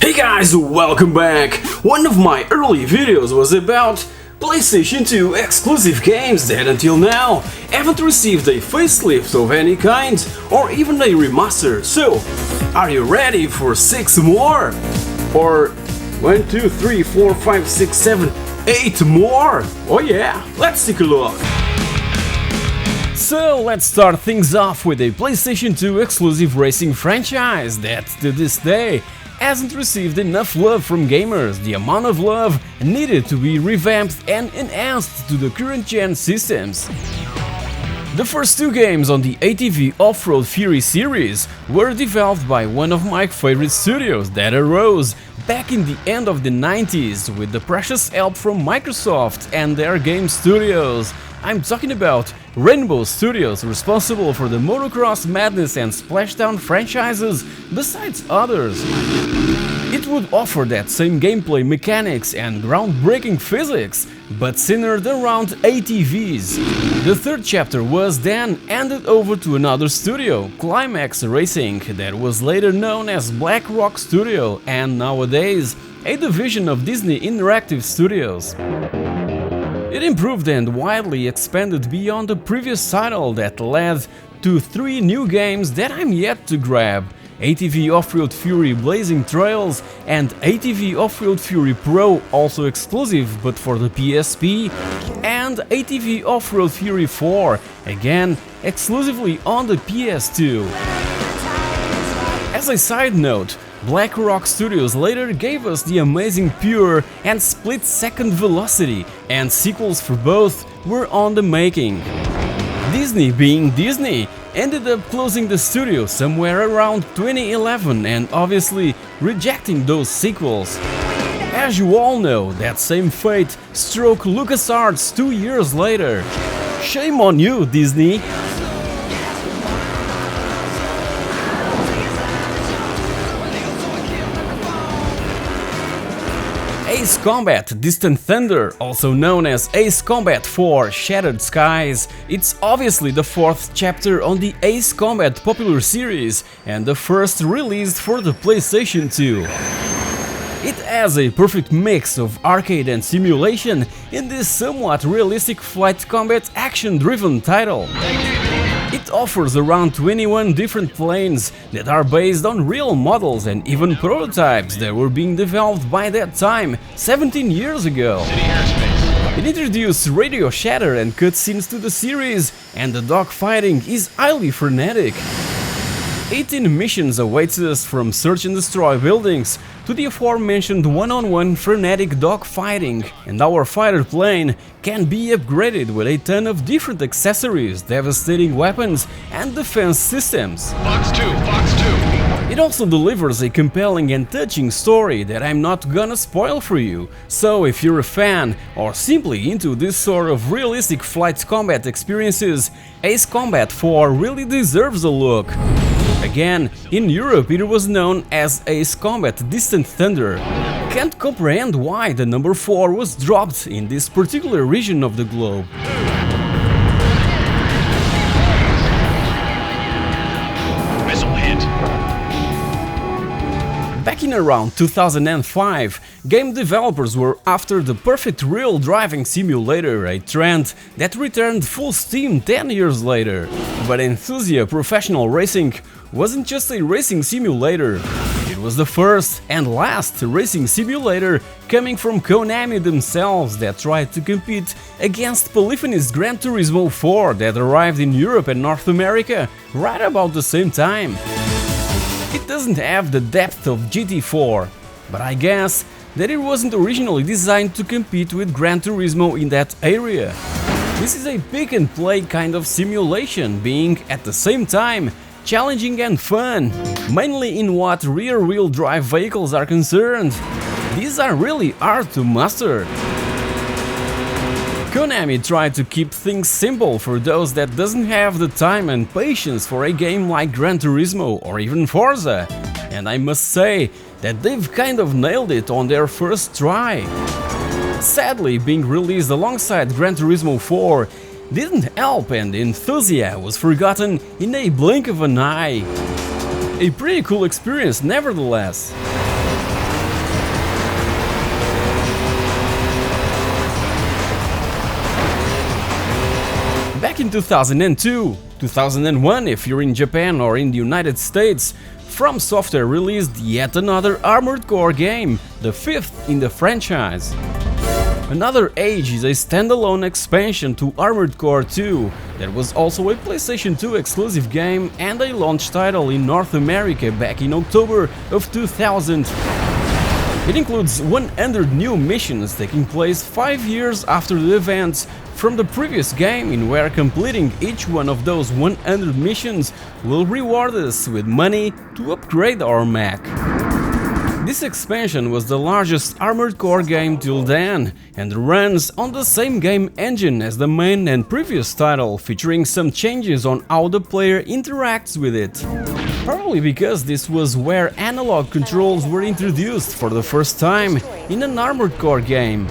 Hey guys, welcome back! One of my early videos was about PlayStation 2 exclusive games that until now haven't received a facelift of any kind or even a remaster, so are you ready for 6 more? Or 1, 2, 3, 4, 5, 6, 7, 8 more? Oh yeah, let's take a look! So let's start things off with a PlayStation 2 exclusive racing franchise that to this day hasn't received enough love from gamers, the amount of love needed to be revamped and enhanced to the current gen systems. The first 2 games on the ATV Offroad Fury series were developed by one of my favorite studios that arose back in the end of the 90s with the precious help from Microsoft and their game studios. I'm talking about Rainbow Studios, responsible for the Motocross Madness and Splashdown franchises, besides others. It would offer that same gameplay mechanics and groundbreaking physics, but centered around ATVs. The third chapter was then handed over to another studio, Climax Racing, that was later known as Black Rock Studio and nowadays a division of Disney Interactive Studios. It improved and widely expanded beyond the previous title that led to 3 new games that I'm yet to grab: ATV Offroad Fury Blazing Trails and ATV Offroad Fury Pro, also exclusive but for the PSP, and ATV Offroad Fury 4, again exclusively on the PS2. As a side note, Black Rock Studios later gave us the amazing Pure and Split Second Velocity, and sequels for both were on the making. Disney, being Disney, ended up closing the studio somewhere around 2011 and obviously rejecting those sequels. As you all know, that same fate struck LucasArts 2 years later. Shame on you, Disney! Ace Combat Distant Thunder, also known as Ace Combat 4 Shattered Skies, it's obviously the 4th chapter on the Ace Combat popular series and the first released for the PlayStation 2. It has a perfect mix of arcade and simulation in this somewhat realistic flight combat action-driven title. It offers around 21 different planes that are based on real models and even prototypes that were being developed by that time, 17 years ago. It introduced radio shatter and cutscenes to the series, and the dogfighting is highly frenetic. 18 missions await us, from search and destroy buildings to the aforementioned one-on-one frenetic dogfighting, and our fighter plane can be upgraded with a ton of different accessories, devastating weapons and defense systems. Fox 2, Fox 2. It also delivers a compelling and touching story that I'm not gonna spoil for you, so if you're a fan or simply into this sort of realistic flight combat experiences, Ace Combat 4 really deserves a look. Again, in Europe it was known as Ace Combat Distant Thunder. Can't comprehend why the number 4 was dropped in this particular region of the globe. Missile hit. Back in around 2005, game developers were after the perfect real driving simulator, a trend that returned full steam 10 years later. But Enthusia Professional Racing wasn't just a racing simulator, it was the first and last racing simulator coming from Konami themselves that tried to compete against Polyphony's Gran Turismo 4 that arrived in Europe and North America right about the same time. It doesn't have the depth of GT4, but I guess that it wasn't originally designed to compete with Gran Turismo in that area. This is a pick and play kind of simulation, being at the same time challenging and fun, mainly in what rear-wheel drive vehicles are concerned. These are really hard to master. Konami tried to keep things simple for those that doesn't have the time and patience for a game like Gran Turismo or even Forza, and I must say that they've kind of nailed it on their first try. Sadly, being released alongside Gran Turismo 4 didn't help, and Enthusia was forgotten in a blink of an eye. A pretty cool experience nevertheless. Back in 2002, 2001 if you're in Japan or in the United States, From Software released yet another Armored Core game, the fifth in the franchise. Another Age is a standalone expansion to Armored Core 2 that was also a PlayStation 2 exclusive game and a launch title in North America back in October of 2000. It includes 100 new missions taking place 5 years after the events from the previous game, in where completing each one of those 100 missions will reward us with money to upgrade our mech. This expansion was the largest Armored Core game till then, and runs on the same game engine as the main and previous title, featuring some changes on how the player interacts with it. Probably because this was where analog controls were introduced for the first time in an Armored Core game.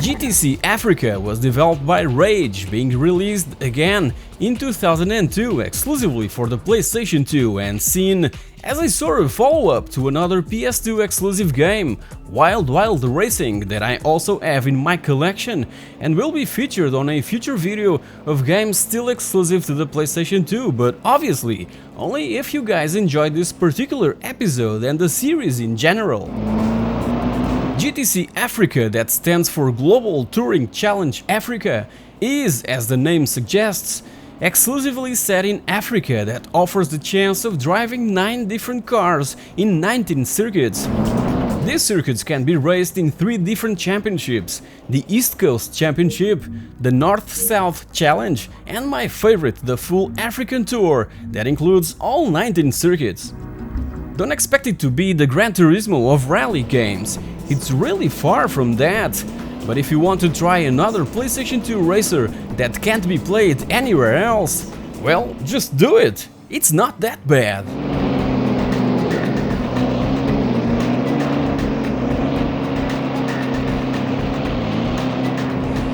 GTC Africa was developed by Rage, being released again in 2002 exclusively for the PlayStation 2 and seen as a sort of follow-up to another PS2 exclusive game, Wild Wild Racing, that I also have in my collection and will be featured on a future video of games still exclusive to the PlayStation 2, but obviously only if you guys enjoyed this particular episode and the series in general. GTC Africa, that stands for Global Touring Challenge Africa, is, as the name suggests, exclusively set in Africa that offers the chance of driving 9 different cars in 19 circuits. These circuits can be raced in 3 different championships: the East Coast Championship, the North-South Challenge, and my favorite, the full African Tour, that includes all 19 circuits. Don't expect it to be the Gran Turismo of rally games, it's really far from that. But if you want to try another PlayStation 2 racer that can't be played anywhere else, well, just do it, it's not that bad.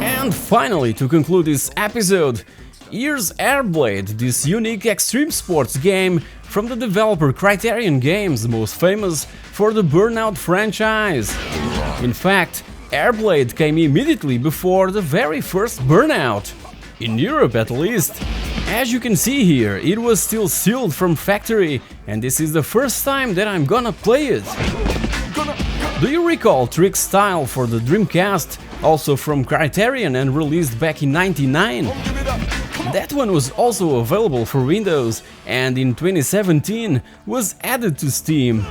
And finally, to conclude this episode, here's Airblade, this unique extreme sports game from the developer Criterion Games, most famous for the Burnout franchise. In fact, Airblade came immediately before the very first Burnout, in Europe at least. As you can see here, it was still sealed from factory, and this is the first time that I'm gonna play it. Do you recall Trick Style for the Dreamcast, also from Criterion and released back in '99? That one was also available for Windows and in 2017 was added to Steam.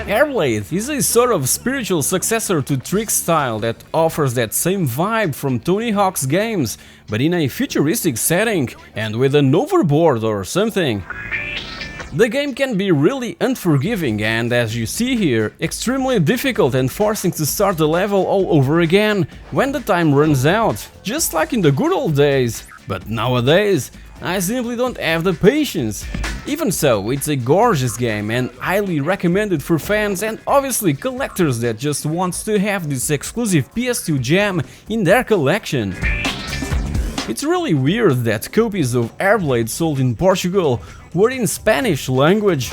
Airblade is a sort of spiritual successor to Trick Style that offers that same vibe from Tony Hawk's games, but in a futuristic setting and with an overboard or something. The game can be really unforgiving and, as you see here, extremely difficult and forcing to start the level all over again when the time runs out, just like in the good old days. But nowadays, I simply don't have the patience. Even so, it's a gorgeous game and highly recommended for fans and obviously collectors that just wants to have this exclusive PS2 gem in their collection. It's really weird that copies of Airblade sold in Portugal were in Spanish language.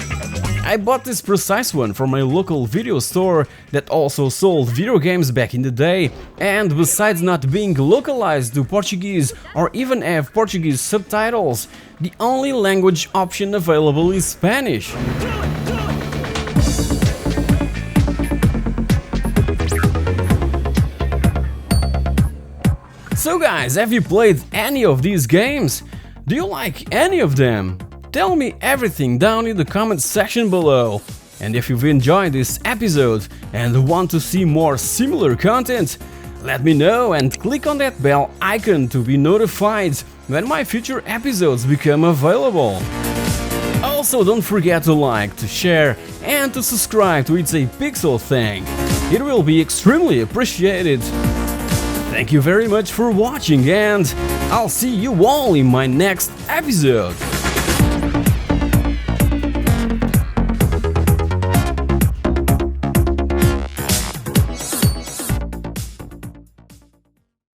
I bought this precise one from a local video store that also sold video games back in the day, and besides not being localized to Portuguese or even have Portuguese subtitles, the only language option available is Spanish. So guys, have you played any of these games? Do you like any of them? Tell me everything down in the comments section below. And if you've enjoyed this episode and want to see more similar content, let me know and click on that bell icon to be notified when my future episodes become available. Also, don't forget to like, to share and to subscribe to It's a Pixel Thing. It will be extremely appreciated. Thank you very much for watching and I'll see you all in my next episode.